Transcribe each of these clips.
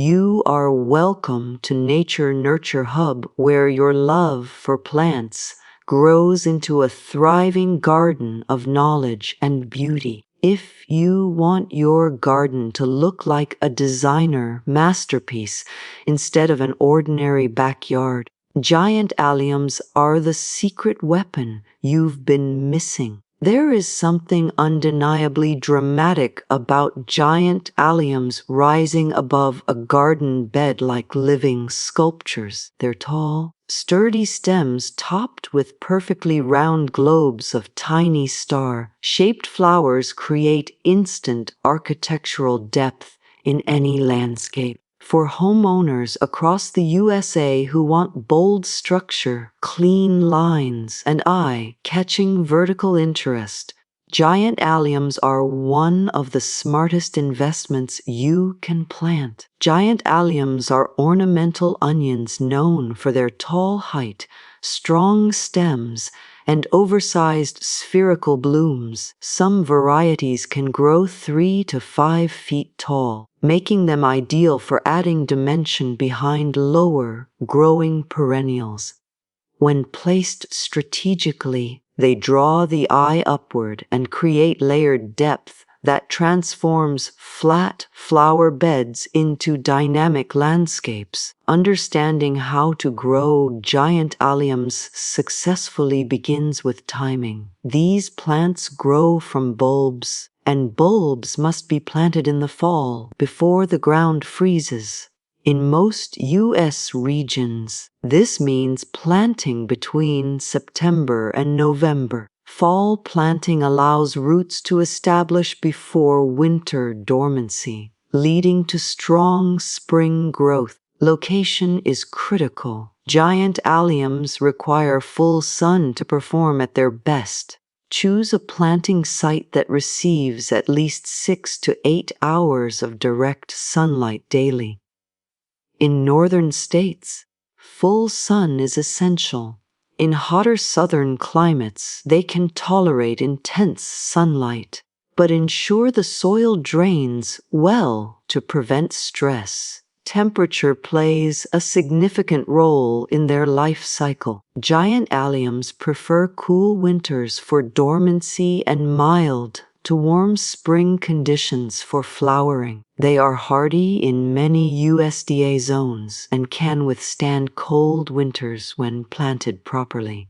You are welcome to Nature Nurture Hub, where your love for plants grows into a thriving garden of knowledge and beauty. If you want your garden to look like a designer masterpiece instead of an ordinary backyard, Giant Alliums are the secret weapon you've been missing. There is something undeniably dramatic about giant alliums rising above a garden bed like living sculptures. Their tall, sturdy stems topped with perfectly round globes of tiny star-shaped flowers create instant architectural depth in any landscape. For homeowners across the USA who want bold structure, clean lines, and eye-catching vertical interest, giant alliums are one of the smartest investments you can plant. Giant alliums are ornamental onions known for their tall height, strong stems, and oversized spherical blooms. Some varieties can grow 3 to 5 feet tall, making them ideal for adding dimension behind lower, growing perennials. When placed strategically, they draw the eye upward and create layered depth that transforms flat flower beds into dynamic landscapes. Understanding how to grow giant alliums successfully begins with timing. These plants grow from bulbs, and bulbs must be planted in the fall before the ground freezes. In most U.S. regions, this means planting between September and November. Fall planting allows roots to establish before winter dormancy, leading to strong spring growth. Location is critical. Giant alliums require full sun to perform at their best. Choose a planting site that receives at least 6 to 8 hours of direct sunlight daily. In northern states, full sun is essential. In hotter southern climates, they can tolerate intense sunlight, but ensure the soil drains well to prevent stress. Temperature plays a significant role in their life cycle. Giant alliums prefer cool winters for dormancy and mild to warm spring conditions for flowering. They are hardy in many USDA zones and can withstand cold winters when planted properly.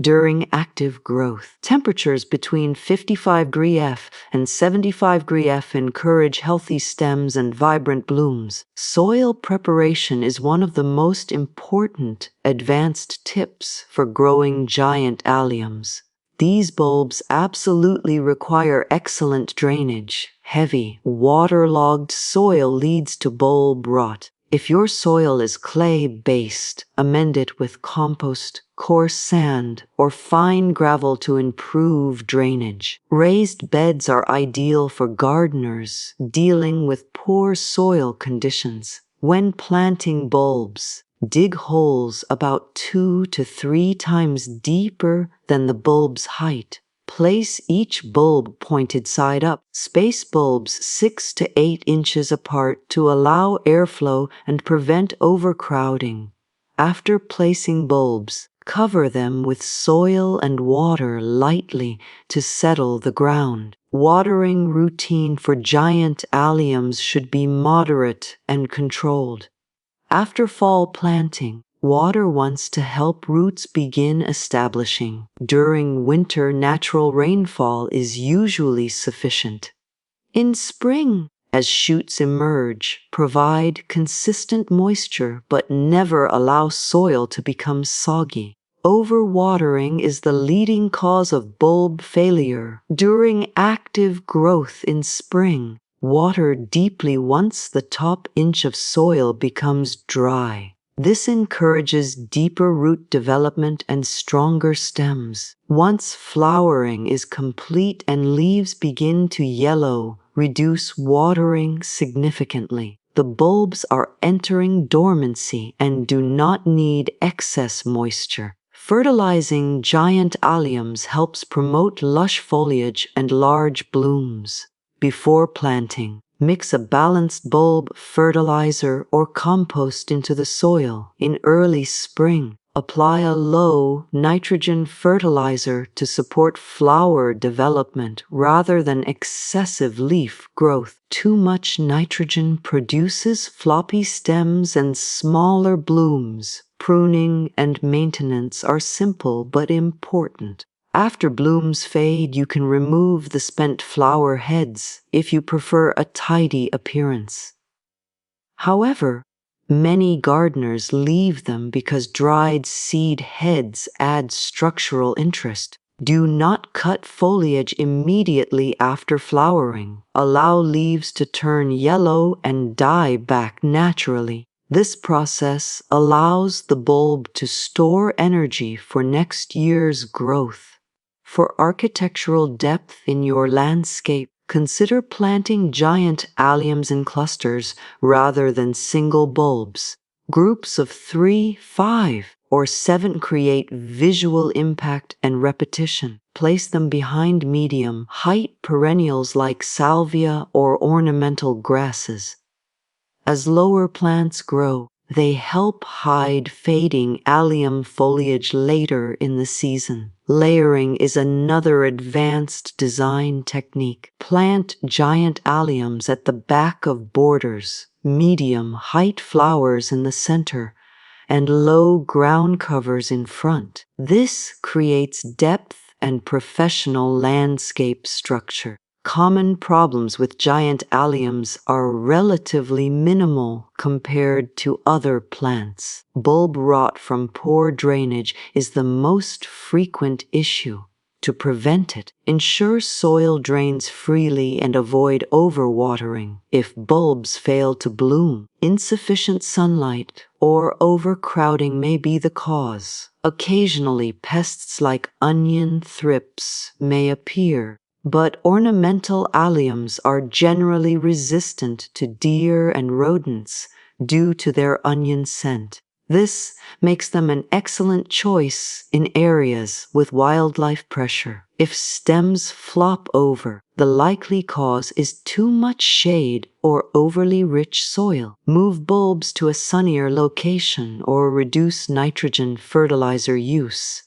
During active growth, temperatures between 55° F and 75° F encourage healthy stems and vibrant blooms. Soil preparation is one of the most important advanced tips for growing giant alliums. These bulbs absolutely require excellent drainage. Heavy, waterlogged soil leads to bulb rot. If your soil is clay-based, amend it with compost, coarse sand, or fine gravel to improve drainage. Raised beds are ideal for gardeners dealing with poor soil conditions. When planting bulbs, dig holes about 2 to 3 times deeper than the bulb's height. Place each bulb pointed side up. Space bulbs 6 to 8 inches apart to allow airflow and prevent overcrowding. After placing bulbs, cover them with soil and water lightly to settle the ground. Watering routine for giant alliums should be moderate and controlled. After fall planting, water once to help roots begin establishing. During winter, natural rainfall is usually sufficient. In spring, as shoots emerge, provide consistent moisture but never allow soil to become soggy. Overwatering is the leading cause of bulb failure. During active growth in spring, water deeply once the top inch of soil becomes dry. This encourages deeper root development and stronger stems. Once flowering is complete and leaves begin to yellow, reduce watering significantly. The bulbs are entering dormancy and do not need excess moisture. Fertilizing giant alliums helps promote lush foliage and large blooms. Before planting, Mix a balanced bulb, fertilizer, or compost into the soil in early spring. Apply a low nitrogen fertilizer to support flower development rather than excessive leaf growth. Too much nitrogen produces floppy stems and smaller blooms. Pruning and maintenance are simple but important. After blooms fade, you can remove the spent flower heads if you prefer a tidy appearance. However, many gardeners leave them because dried seed heads add structural interest. Do not cut foliage immediately after flowering. Allow leaves to turn yellow and die back naturally. This process allows the bulb to store energy for next year's growth. For architectural depth in your landscape, consider planting giant alliums in clusters rather than single bulbs. Groups of 3, 5, or 7 create visual impact and repetition. Place them behind medium-height perennials like salvia or ornamental grasses. As lower plants grow, they help hide fading allium foliage later in the season. Layering is another advanced design technique. Plant giant alliums at the back of borders, medium-height flowers in the center, and low ground covers in front. This creates depth and professional landscape structure. Common problems with giant alliums are relatively minimal compared to other plants. Bulb rot from poor drainage is the most frequent issue. To prevent it, ensure soil drains freely and avoid overwatering. If bulbs fail to bloom, insufficient sunlight or overcrowding may be the cause. Occasionally, pests like onion thrips may appear, but ornamental alliums are generally resistant to deer and rodents due to their onion scent. This makes them an excellent choice in areas with wildlife pressure. If stems flop over, the likely cause is too much shade or overly rich soil. Move bulbs to a sunnier location or reduce nitrogen fertilizer use.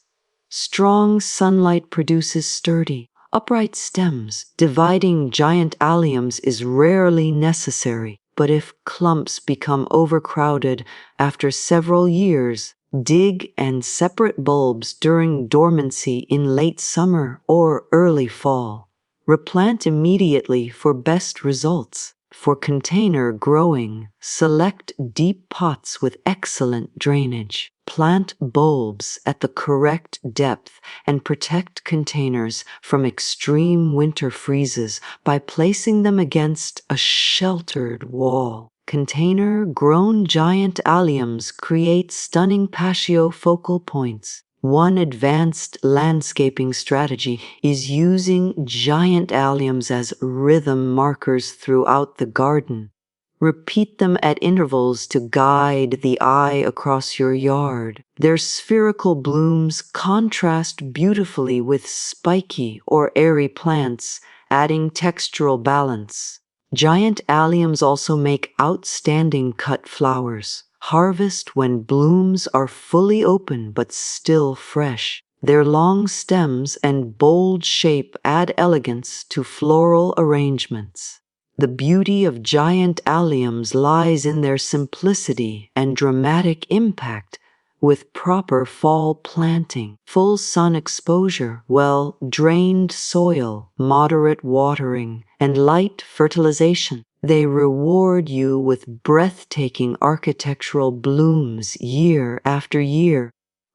Strong sunlight produces sturdy, upright stems. Dividing giant alliums is rarely necessary, but if clumps become overcrowded after several years, dig and separate bulbs during dormancy in late summer or early fall. Replant immediately for best results. For container growing, select deep pots with excellent drainage. Plant bulbs at the correct depth and protect containers from extreme winter freezes by placing them against a sheltered wall. Container-grown giant alliums create stunning patio focal points. One advanced landscaping strategy is using giant alliums as rhythm markers throughout the garden. Repeat them at intervals to guide the eye across your yard. Their spherical blooms contrast beautifully with spiky or airy plants, adding textural balance. Giant alliums also make outstanding cut flowers. Harvest when blooms are fully open but still fresh. Their long stems and bold shape add elegance to floral arrangements. The beauty of giant alliums lies in their simplicity and dramatic impact. With proper fall planting, full sun exposure, well-drained soil, moderate watering, and light fertilization, they reward you with breathtaking architectural blooms year after year.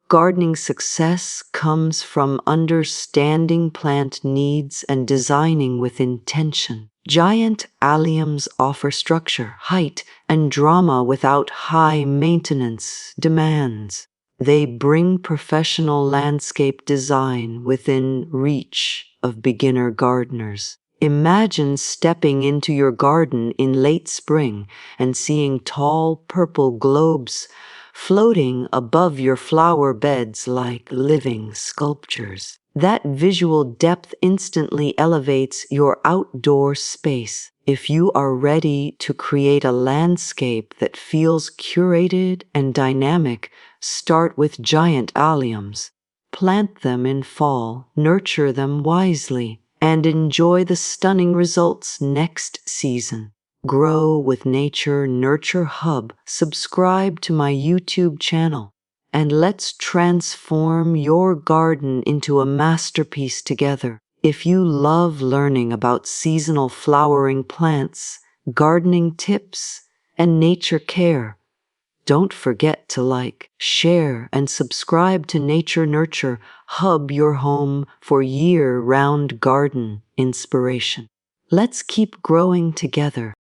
Gardening success comes from understanding plant needs and designing with intention. Giant alliums offer structure, height, and drama without high maintenance demands. They bring professional landscape design within reach of beginner gardeners. Imagine stepping into your garden in late spring and seeing tall purple globes floating above your flower beds like living sculptures. That visual depth instantly elevates your outdoor space. If you are ready to create a landscape that feels curated and dynamic, start with giant alliums. Plant them in fall, nurture them wisely, and enjoy the stunning results next season. Grow with Nature Nurture Hub. Subscribe to my YouTube channel, and let's transform your garden into a masterpiece together. If you love learning about seasonal flowering plants, gardening tips, and nature care, don't forget to like, share, and subscribe to Nature Nurture Hub, your home for year-round garden inspiration. Let's keep growing together.